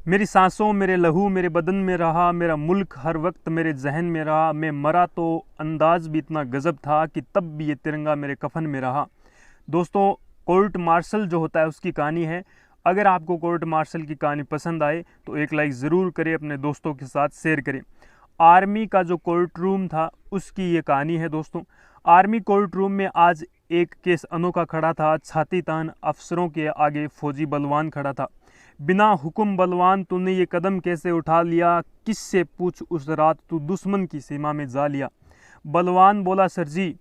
मेरी सांसों, मेरे लहू, मेरे बदन में रहा, मेरा मुल्क हर वक्त मेरे जहन में रहा। मैं मरा तो अंदाज भी इतना गजब था कि तब भी ये तिरंगा मेरे कफन में रहा। दोस्तों, कोर्ट मार्शल जो होता है उसकी कहानी है। अगर आपको कोर्ट मार्शल की कहानी पसंद आए तो एक लाइक ज़रूर करें, अपने दोस्तों के साथ शेयर करें। आर्मी का जो कोर्ट रूम था उसकी ये कहानी है दोस्तों। आर्मी कोर्ट रूम में आज एक केस अनोखा खड़ा था। छाती तान अफसरों के आगे फौजी बलवान खड़ा था। बिना हुक्म बलवान, तूने ये कदम कैसे उठा लिया? किससे पूछ, उस रात तू दुश्मन की सीमा में जा लिया। बलवान बोला, सर जी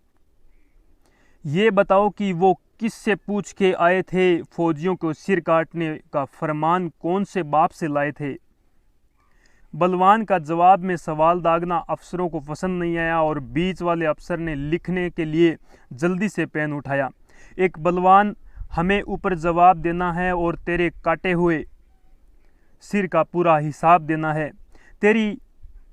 ये बताओ कि वो किससे पूछ के आए थे? फौजियों को सिर काटने का फरमान कौन से बाप से लाए थे? बलवान का जवाब में सवाल दागना अफसरों को पसंद नहीं आया और बीच वाले अफसर ने लिखने के लिए जल्दी से पेन उठाया। एक बलवान, हमें ऊपर जवाब देना है और तेरे काटे हुए सिर का पूरा हिसाब देना है। तेरी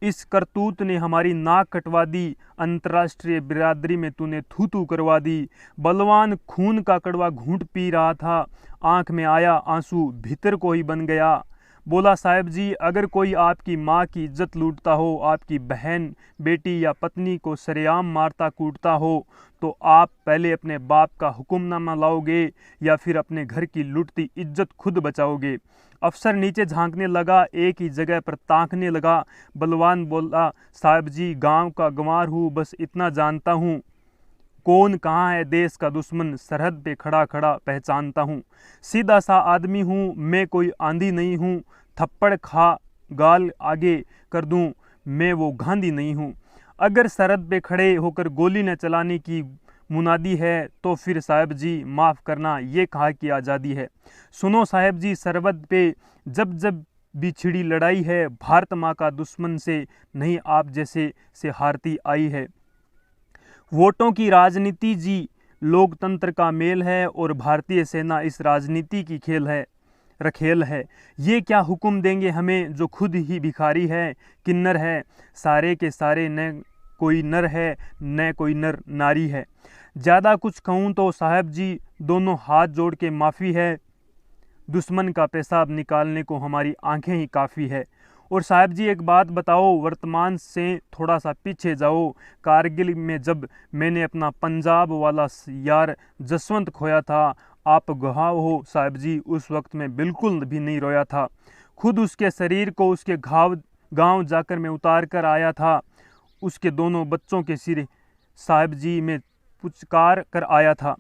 इस करतूत ने हमारी नाक कटवा दी, अंतर्राष्ट्रीय बिरादरी में तूने थू थू करवा दी। बलवान खून का कड़वा घूंट पी रहा था, आंख में आया आंसू, भीतर को ही बन गया। बोला, साहब जी अगर कोई आपकी माँ की इज्जत लूटता हो, आपकी बहन, बेटी या पत्नी को सरेआम मारता कूटता हो, तो आप पहले अपने बाप का हुक्मनामा लाओगे या फिर अपने घर की लुटती इज्जत खुद बचाओगे? अफसर नीचे झांकने लगा, एक ही जगह पर ताकने लगा। बलवान बोला, साहब जी गांव का गंवार हूँ, बस इतना जानता हूँ कौन कहाँ है देश का दुश्मन, सरहद पे खड़ा खड़ा पहचानता हूँ। सीधा सा आदमी हूँ मैं, कोई आंधी नहीं हूँ। थप्पड़ खा गाल आगे कर दूँ, मैं वो गांधी नहीं हूँ। अगर सरहद पे खड़े होकर गोली न चलाने की मुनादी है तो फिर साहब जी माफ़ करना, ये कहा कि आज़ादी है। सुनो साहब जी, सरहद पे जब जब भी छिड़ी लड़ाई है, भारत माँ का दुश्मन से नहीं आप जैसे से हारती आई है। वोटों की राजनीति जी लोकतंत्र का मेल है और भारतीय सेना इस राजनीति की रखेल है। ये क्या हुक्म देंगे हमें जो खुद ही भिखारी है, किन्नर है, सारे के सारे न कोई नर है न कोई नर नारी है। ज़्यादा कुछ कहूँ तो साहब जी दोनों हाथ जोड़ के माफ़ी है, दुश्मन का पेशाब निकालने को हमारी आंखें ही काफ़ी है। और साहब जी एक बात बताओ, वर्तमान से थोड़ा सा पीछे जाओ। कारगिल में जब मैंने अपना पंजाब वाला यार जसवंत खोया था, आप गवाह हो साहब जी, उस वक्त मैं बिल्कुल भी नहीं रोया था। खुद उसके शरीर को उसके गांव जाकर मैं उतार कर आया था। उसके दोनों बच्चों के सिर साहब जी मैं पुचकार कर आया था।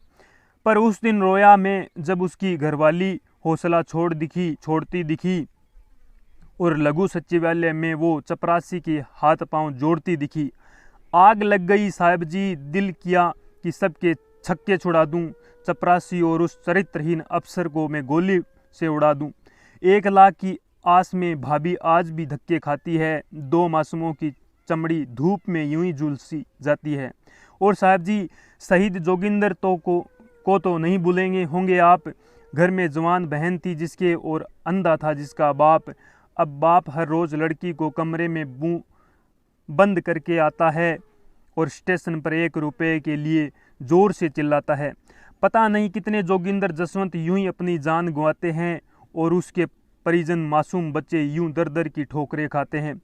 पर उस दिन रोया मैं जब उसकी घरवाली हौसला छोड़ती दिखी और लघु सचिवालय में वो चपरासी के हाथ पांव जोड़ती दिखी। आग लग गई साहब जी, दिल किया कि सबके छक्के छुड़ा दूं, चपरासी और उस चरित्रहीन अफसर को मैं गोली से उड़ा दूं। 1 लाख की आस में भाभी आज भी धक्के खाती है, 2 मासूमों की चमड़ी धूप में यूं ही झुलसी जाती है। और साहब जी शहीद जोगिंदर को तो नहीं भूलेंगे होंगे आप। घर में जवान बहन थी जिसके और अंधा था जिसका बाप। अब बाप हर रोज़ लड़की को कमरे में बंद करके आता है और स्टेशन पर 1 रुपये के लिए ज़ोर से चिल्लाता है। पता नहीं कितने जोगिंदर जसवंत यूं ही अपनी जान गंवाते हैं और उसके परिजन मासूम बच्चे यूं दर दर की ठोकरें खाते हैं।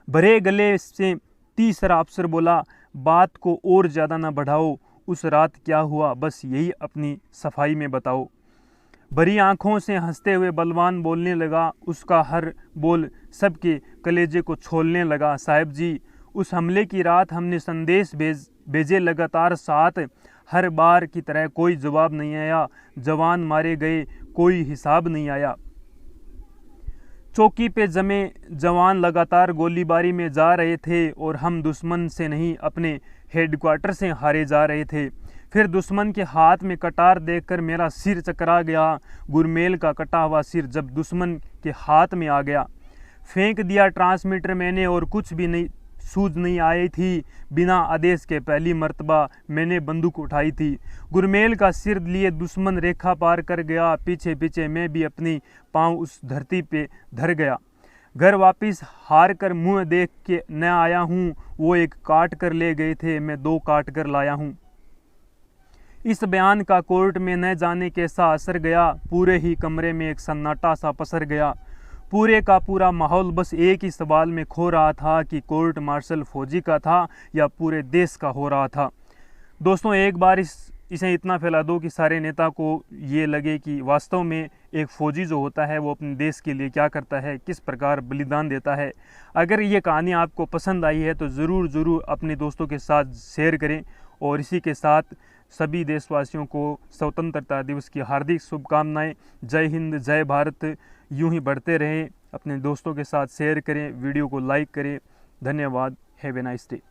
भरे गले से तीसरा अफसर बोला, बात को और ज़्यादा ना बढ़ाओ, उस रात क्या हुआ बस यही अपनी सफाई में बताओ। भरी आंखों से हंसते हुए बलवान बोलने लगा, उसका हर बोल सबके कलेजे को छोलने लगा। साहब जी उस हमले की रात हमने संदेश भेजे लगातार 7, हर बार की तरह कोई जवाब नहीं आया। जवान मारे गए, कोई हिसाब नहीं आया। चौकी पे जमे जवान लगातार गोलीबारी में जा रहे थे और हम दुश्मन से नहीं अपने हेडक्वार्टर से हारे जा रहे थे। फिर दुश्मन के हाथ में कटार देखकर मेरा सिर चकरा गया। गुरमेल का कटा हुआ सिर जब दुश्मन के हाथ में आ गया, फेंक दिया ट्रांसमीटर मैंने और कुछ भी नहीं सूझ नहीं आई थी। बिना आदेश के पहली मर्तबा मैंने बंदूक उठाई थी। गुरमेल का सिर लिए दुश्मन रेखा पार कर गया। पीछे पीछे मैं भी अपनी पाँव उस धरती पे धर गया। घर वापस हार कर मुँह देख के न आया हूँ। वो 1 काट कर ले गए थे, मैं 2 काट कर लाया हूँ। इस बयान का कोर्ट में न जाने कैसा असर गया। पूरे ही कमरे में एक सन्नाटा सा पसर गया। पूरे का पूरा माहौल बस एक ही सवाल में खो रहा था कि कोर्ट मार्शल फौजी का था या पूरे देश का हो रहा था। दोस्तों एक बार इसे इतना फैला दो कि सारे नेता को ये लगे कि वास्तव में एक फ़ौजी जो होता है वो अपने देश के लिए क्या करता है, किस प्रकार बलिदान देता है। अगर ये कहानी आपको पसंद आई है तो ज़रूर अपने दोस्तों के साथ शेयर करें। और इसी के साथ सभी देशवासियों को स्वतंत्रता दिवस की हार्दिक शुभकामनाएं। जय हिंद, जय भारत। यूं ही बढ़ते रहें, अपने दोस्तों के साथ शेयर करें, वीडियो को लाइक करें। धन्यवाद। Have a nice day.